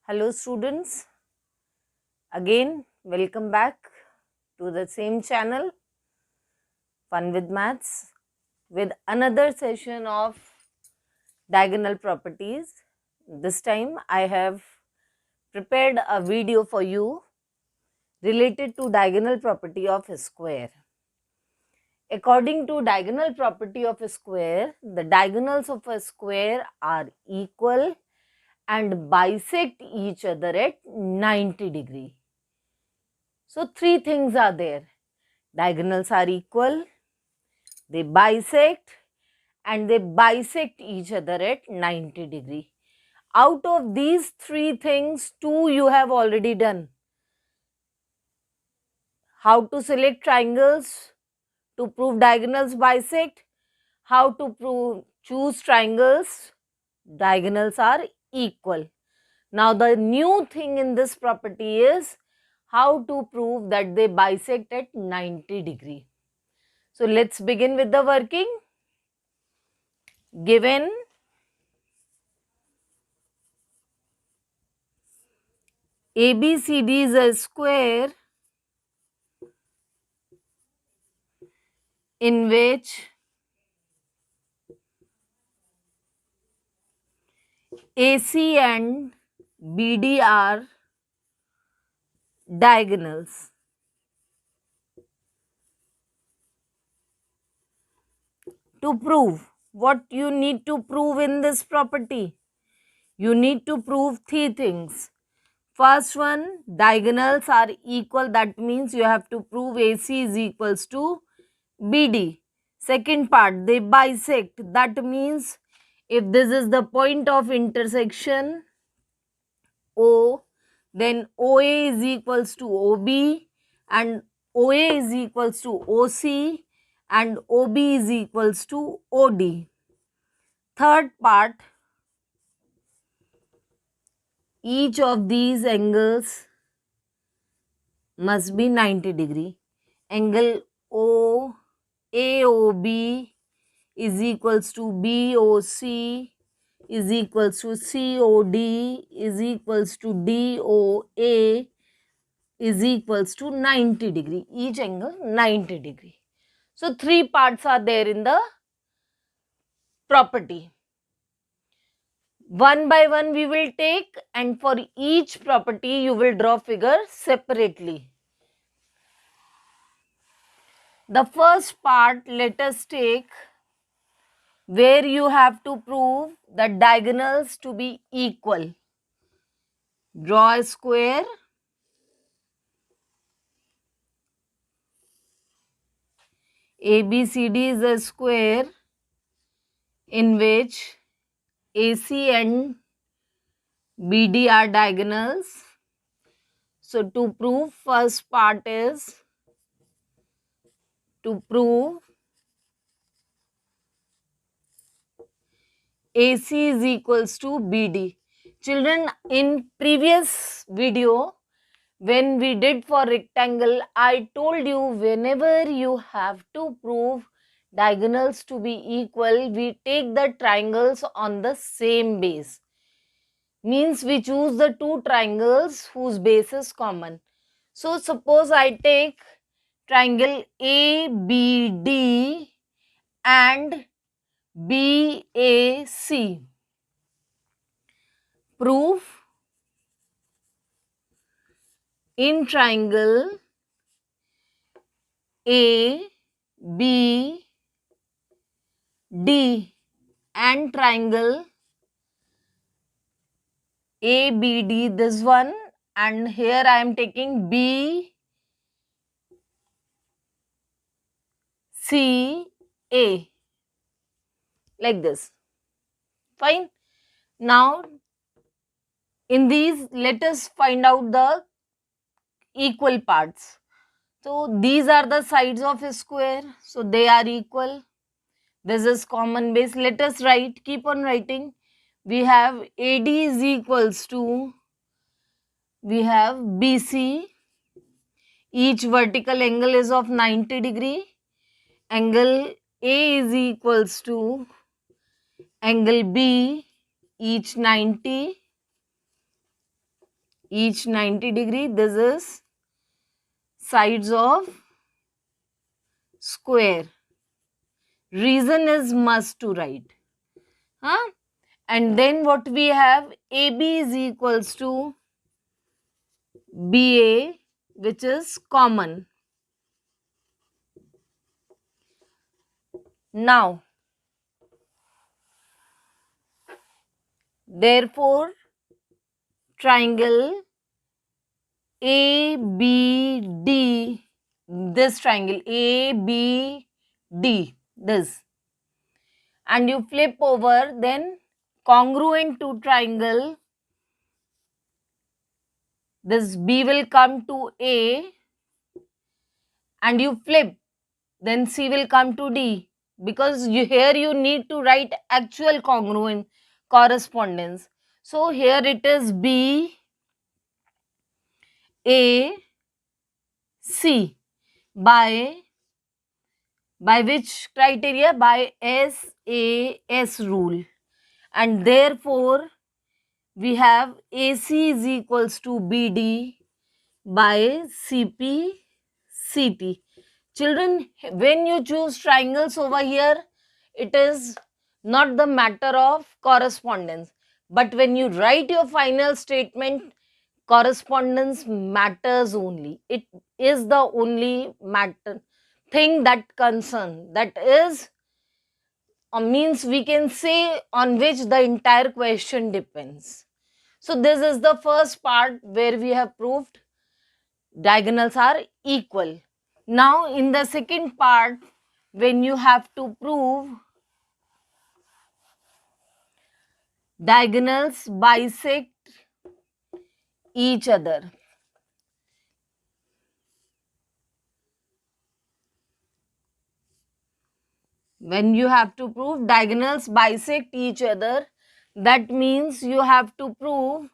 Hello students, again welcome back to the same channel Fun with Maths with another session of diagonal properties. This time I have prepared a video for you related to diagonal property of a square. According to diagonal property of a square, the diagonals of a square are equal and bisect each other at 90 degree. So three things are there. Diagonals are equal, they bisect and they bisect each other at 90 degree. Out of these three things, two you have already done. How to select triangles to prove diagonals bisect, how to choose triangles, diagonals are equal. Now the new thing in this property is how to prove that they bisect at 90 degree. So let's begin with the working. Given ABCD is a square in which AC and BD are diagonals. To prove, what you need to prove in this property? You need to prove three things. First one, diagonals are equal. That means you have to prove AC is equals to BD. Second part, they bisect. That means if this is the point of intersection O, then OA is equals to OB and OA is equals to OC and OB is equals to OD. Third part, each of these angles must be 90 degree. Angle AOB is equals to BOC is equals to COD is equals to DOA is equals to 90 degree. Each angle 90 degree. So three parts are there in the property. One by one we will take, and for each property you will draw figure separately. The first part, let us take where you have to prove the diagonals to be equal. Draw a square. ABCD is a square in which AC and BD are diagonals. So to prove, first part is to prove AC is equals to BD. Children, in previous video, when we did for rectangle, I told you whenever you have to prove diagonals to be equal, we take the triangles on the same base. Means we choose the two triangles whose base is common. So suppose I take triangle ABD and BAC. Proof: in triangle ABD and triangle ABD, this one, and here I am taking BCA, like this. Fine. Now in these, let us find out the equal parts. So these are the sides of a square, so they are equal. This is common base. Let us write, keep on writing. We have AD is equals to, we have BC. Each vertical angle is of 90 degree. Angle A is equals to angle B, each 90. each 90 degree. This is sides of square. Reason is must to write. Huh? And then what we have, AB is equals to BA, which is common. Now, therefore, triangle ABD, this triangle ABD, this, and you flip over, then congruent to triangle, this B will come to A, and you flip, then C will come to D, because here you need to write actual congruent correspondence. So here it is B, A, C. By which criteria? By SAS rule. And therefore, we have AC is equals to BD by CP, CT. Children, when you choose triangles over here, it is not the matter of correspondence. But when you write your final statement, correspondence matters only. It is the only matter thing that concern. That is, means we can say on which the entire question depends. So this is the first part where we have proved diagonals are equal. Now in the second part, when you have to prove diagonals bisect each other. When you have to prove diagonals bisect each other, that means you have to prove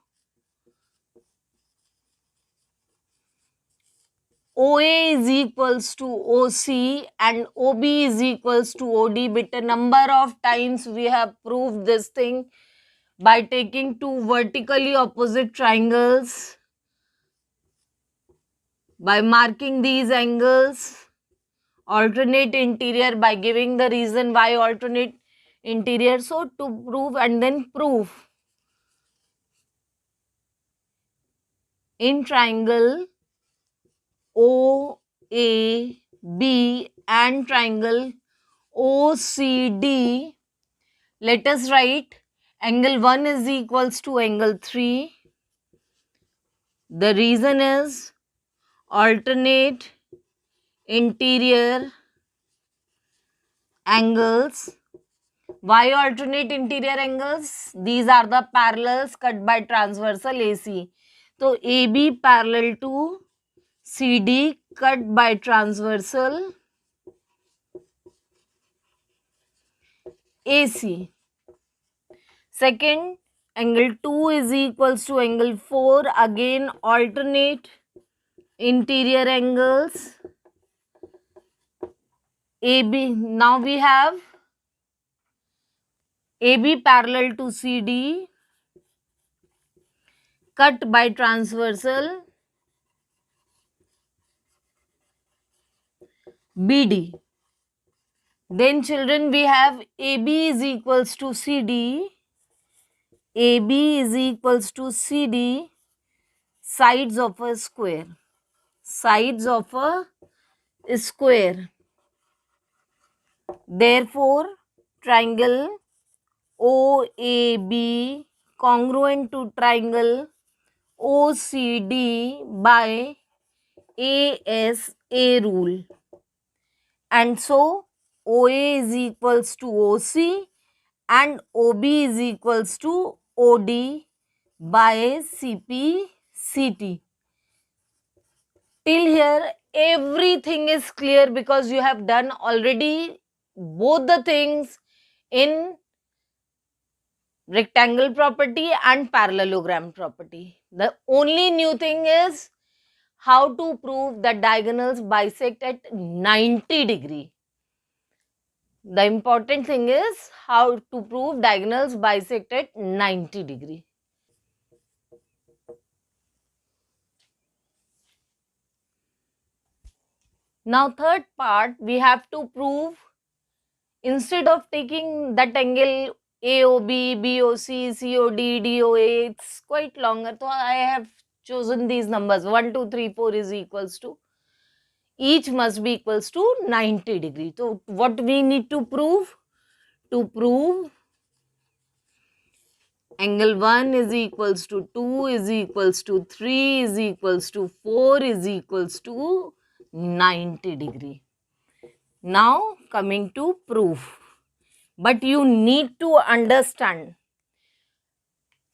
OA is equals to OC and OB is equals to OD. But a number of times we have proved this thing by taking two vertically opposite triangles, by marking these angles, alternate interior, by giving the reason why alternate interior. So to prove and then prove in triangle OAB and triangle OCD, let us write angle 1 is equals to angle 3. The reason is alternate interior angles. Why alternate interior angles? These are the parallels cut by transversal AC. So AB parallel to CD cut by transversal AC. Second, angle 2 is equals to angle 4. Again, alternate interior angles. AB. Now we have AB parallel to CD cut by transversal BD. Then children, we have AB is equals to CD. AB is equals to CD, sides of a square. Sides of a square. Therefore, triangle OAB congruent to triangle OCD by ASA rule. And so, OA is equals to OC and OB is equals to OD by CP, CT. Till here, everything is clear because you have done already both the things in rectangle property and parallelogram property. The only new thing is how to prove that diagonals bisect at 90 degree. The important thing is how to prove diagonals bisect at 90 degree. Now third part, we have to prove, instead of taking that angle AOB, BOC, COD, DOA, it's quite longer. So I have chosen these numbers 1, 2, 3, 4 is equals to, each must be equals to 90 degree. So what we need to prove? To prove angle 1 is equals to 2 is equals to 3 is equals to 4 is equals to 90 degree. Now coming to proof. But you need to understand,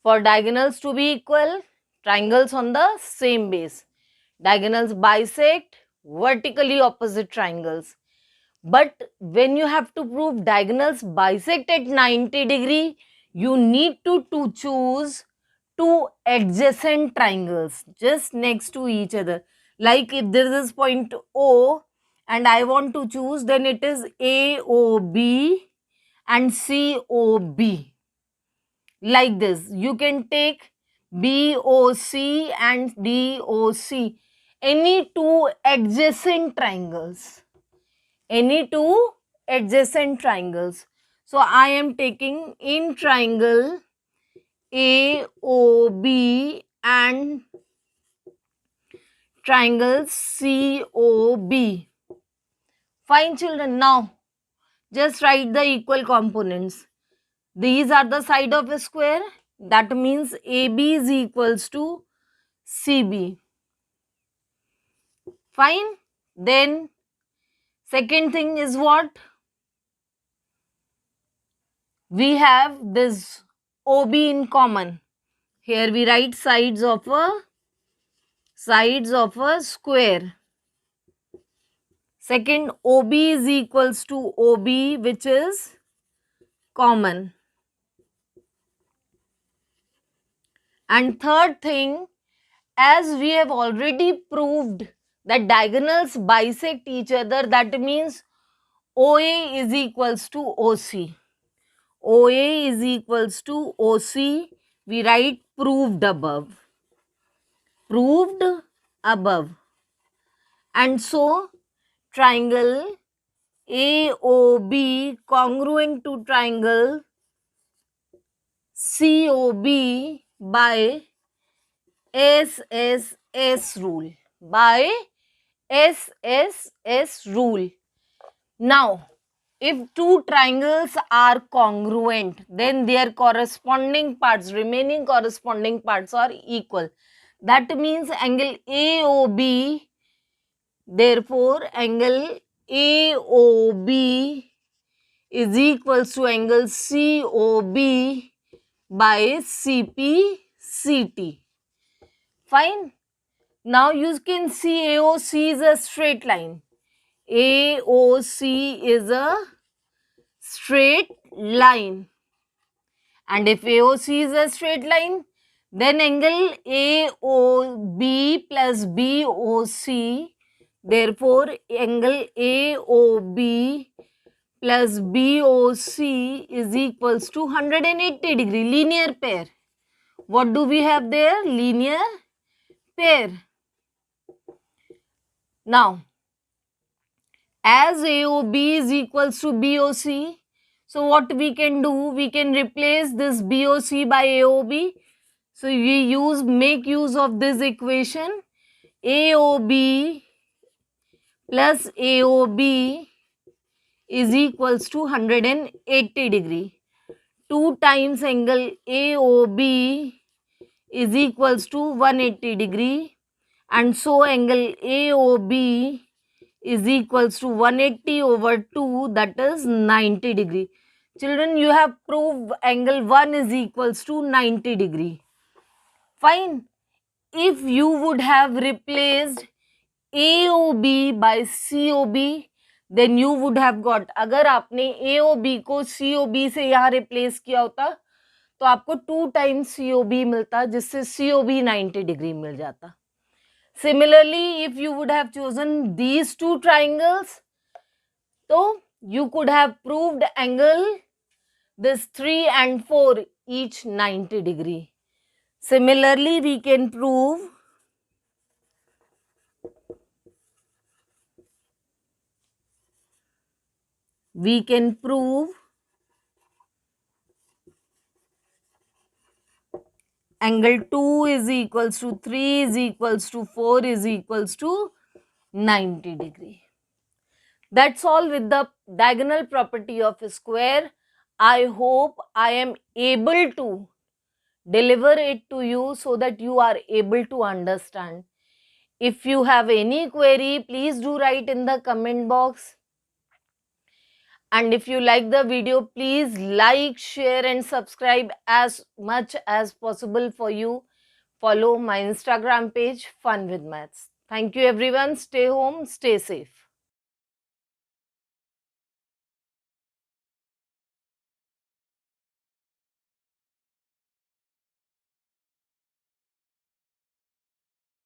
for diagonals to be equal, triangles on the same base, diagonals bisect vertically opposite triangles. But when you have to prove diagonals bisect at 90 degree, you need to choose two adjacent triangles just next to each other. Like if there is point O and I want to choose, then it is AOB and COB. Like this, you can take BOC and DOC, any two adjacent triangles. Any two adjacent triangles. So I am taking in triangle AOB and triangle COB. Fine children, now just write the equal components. These are the side of a square. That means AB is equals to CB. Fine. Then second thing is what? We have this OB in common. Here we write sides of a square. Second, OB is equals to OB, which is common. And third thing, as we have already proved that diagonals bisect each other, that means OA is equals to OC. OA is equals to OC. We write proved above. Proved above. And so triangle AOB congruent to triangle COB by SSS rule. By SSS rule. Now, if two triangles are congruent, then their corresponding parts, remaining corresponding parts are equal. That means angle AOB, therefore angle AOB is equals to angle COB by CPCT. Fine. Now you can see AOC is a straight line. AOC is a straight line. And if AOC is a straight line, then angle AOB plus BOC, therefore angle AOB plus BOC is equals to 180 degree, linear pair. What do we have there? Linear pair. Now, as AOB is equals to BOC, so what we can do? We can replace this BOC by AOB. So we make use of this equation. AOB plus AOB is equals to 180 degree. 2 times angle AOB is equals to 180 degree, and so angle AOB is equals to 180 over 2, that is 90 degree. Children, you have proved angle 1 is equals to 90 degree. Fine. If you would have replaced AOB by COB, then you would have got, अगर आपने AOB को COB से यहाँ replace किया होता तो आपको 2 times COB मिलता, जिससे COB 90 degree मिल जाता. Similarly, if you would have chosen these two triangles, so you could have proved angle this 3 and 4 each 90 degree. Similarly, we can prove we can prove angle 2 is equals to 3 is equals to 4 is equals to 90 degree. That's all with the diagonal property of a square. I hope I am able to deliver it to you so that you are able to understand. If you have any query, please do write in the comment box. And if you like the video, please like, share and subscribe as much as possible for you. Follow my Instagram page, Fun with Maths. Thank you everyone. Stay home, stay safe.